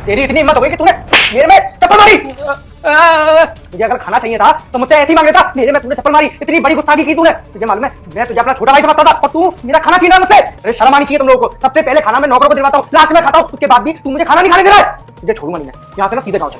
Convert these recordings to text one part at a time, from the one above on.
तेरी इतनी हिम्मत हो गई कि तूने मेरे में चप्पल मारी। तुझे अगर खाना चाहिए था तो मुझसे ऐसे ही मांग लेता। मेरे में तूने चप्पल मारी, इतनी बड़ी गुस्ताखी की तूने। तुझे मालूम है मैं तुझे अपना छोटा भाई समझता था और तू मेरा खाना छीन रहा है मुझसे। अरे शर्म आनी चाहिए तुम लोगों को। सबसे पहले खाना मैं नौकरों को दिलवाता हूँ, लास्ट में खाता हूँ, उसके बाद भी तू मुझे खाना नहीं खाने दे रहा है। तुझे छोड़ूंगा नहीं मैं यहाँ से ना, सीधे गाँव चल।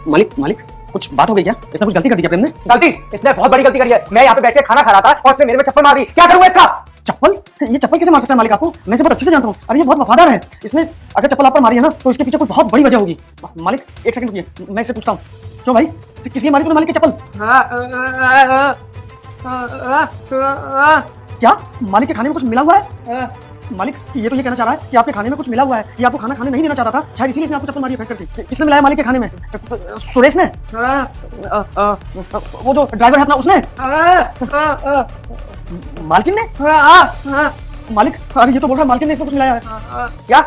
मालिक मालिक कुछ बात हो गई क्या? इसने कुछ गलती कर दी क्या प्रेम ने? गलती? इसने बहुत बड़ी गलती करी है। मैं यहाँ पे बैठ के खाना खा रहा था और इसने मेरे में चप्पल मार दी। क्या करूँगा इसका? चप्पल? ये चप्पल कैसे मार सकता है मालिक आपको? मैं इसे बहुत अच्छे से जानता हूँ। अरे ये बहुत वफादार है। इसने अगर चप्पल आप पर मारी है ना तो इसके पीछे कोई बहुत बड़ी वजह होगी। मालिक एक सेकंड रुकिए, मैं इससे पूछता हूँ। क्यों भाई, किस लिए मारी तूने मालिक की चप्पल? क्या मालिक के खाने में कुछ मिला हुआ है? मालिक ये तो ये कहना चाह रहा है कि आपके खाने में कुछ मिला हुआ है। ये आपको खाना खाने नहीं देना चाहता था, शायद इसीलिए इसने आपको चप्पल मारी फेंक करके। किसने मिलाया मालिक के खाने में? सुरेश ने? वो जो ड्राइवर है अपना उसने? मालकिन ने? मालिक अरे ये तो बोल रहा है मालकिन ने इसमें कुछ मिलाया है। क्या?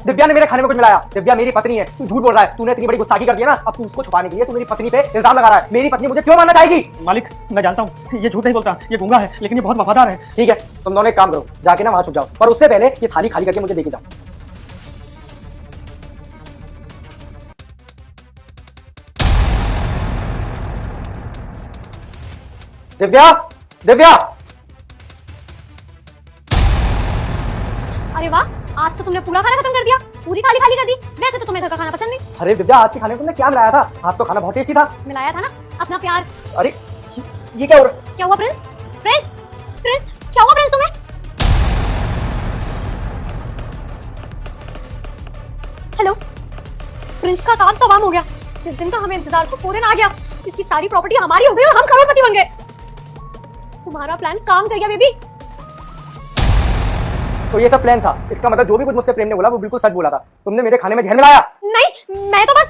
दिव्या ने मेरे खाने में कुछ मिलाया? दिव्या मेरी पत्नी है, तू झूठ बोल रहा है। तूने इतनी बड़ी गुस्ताखी कर दी है ना, अब तू उसको छुपाने के लिए तू मेरी पत्नी पे इल्जाम लगा रहा है। मेरी पत्नी मुझे क्यों मानना चाहेगी? मालिक मैं जानता हूँ ये झूठ नहीं बोलता, ये गूंगा है, लेकिन ये बहुत वफादार है। ठीक है, तुम दोनों एक काम करो, जाके ना वहां छुप जाओ, पर उससे पहले ये थाली खाली करके मुझे देके जाओ। दिव्या, दिव्या! अरे वाह, आज तो तुमने पूरा खाना खत्म कर दिया, पूरी थाली खाली कर दी। वैसे तो तुम्हें घर का खाना पसंद नहीं। अरे दिव्या, आज के खाने में तुमने क्या मिलाया था? आज तो खाना बहुत टेस्टी था। मिलाया था ना अपना प्यार। अरे ये क्या हो रहा है? क्या हुआ प्रिंस? प्रिंस? प्रिंस? क्या हुआ प्रिंस तुम्हें? हेलो? प्रिंस का काम तमाम हो गया। जिस दिन का हमें इंतजार था वो दिन आ गया। इसकी सारी प्रॉपर्टी हमारी हो गई और हम करोड़पति बन गए। तुम्हारा प्लान काम कर गया बेबी। तो ये सब प्लान था? इसका मतलब जो भी कुछ मुझसे प्रेम ने बोला वो बिल्कुल सच बोला था। तुमने मेरे खाने में जहर मिलाया? नहीं, मैं तो बस,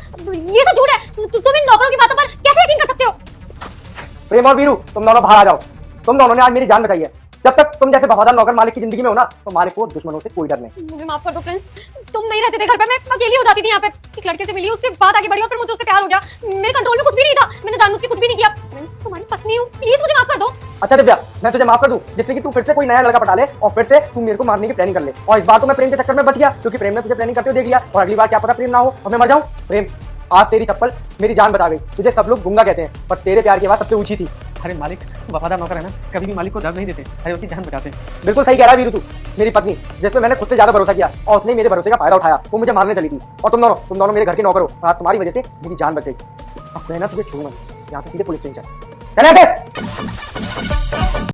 ये सब झूठ है। तुम इन नौकरों की बातों पर कैसे यकीन कर सकते हो? प्रेम और वीरू, तुम दोनों बाहर आ जाओ। तुम दोनों ने आज मेरी जान बचाई है। जब तक तुम जैसे वफादार नौकर मालिक की जिंदगी में हो ना, तो मालिक को दुश्मनों से कोई डर नहीं। मुझे माफ कर दो प्रिंस, तुम नहीं रहते थे घर पे, मैं अकेली हो जाती थी यहाँ पे। एक लड़के से मिली, उससे बात आगे बढ़ी और फिर मुझे उससे प्यार हो गया। मेरे कंट्रोल में कुछ भी नहीं था, मैंने जानबूझ के कुछ भी नहीं किया। प्रिंस तुम्हारी पत्नी हूँ, प्लीज मुझे माफ कर दो। अच्छा दिव्या, मैं तुझे माफ कर दूं जिससे कि तू फिर से कोई नया लड़का पटा ले और फिर से तू मेरे को मारने की प्लानिंग कर ले। और इस बार तो मैं प्रेम के चक्कर में बच गया, क्योंकि प्रेम ने तुझे प्लानिंग करते हुए देख लिया और अगली बार क्या पता प्रेम ना हो और मैं मर जाऊं। प्रेम, आज तेरी चप्पल मेरी जान बचा गई। तुझे सब लोग गुंगा कहते हैं, पर तेरे प्यार की आवाज सबसे ऊंची थी। अरे मालिक वफादार नौकर है ना, कभी भी मालिक को दर्द नहीं देते, अरे उसकी जान बचाते हैं। बिल्कुल सही कह रहा है वीरू तू। मेरी पत्नी जिस पे मैंने खुद से ज्यादा भरोसा किया और उसने मेरे भरोसे का फायदा उठाया, वो मुझे मारने चली थी। और तुम दोनों मेरे घर के नौकर हो और आज तुम्हारी वजह से मेरी जान बच गई। अब मैं ना तुझे छोड़ूंगा, यहाँ से सीधे पुलिस स्टेशन चल।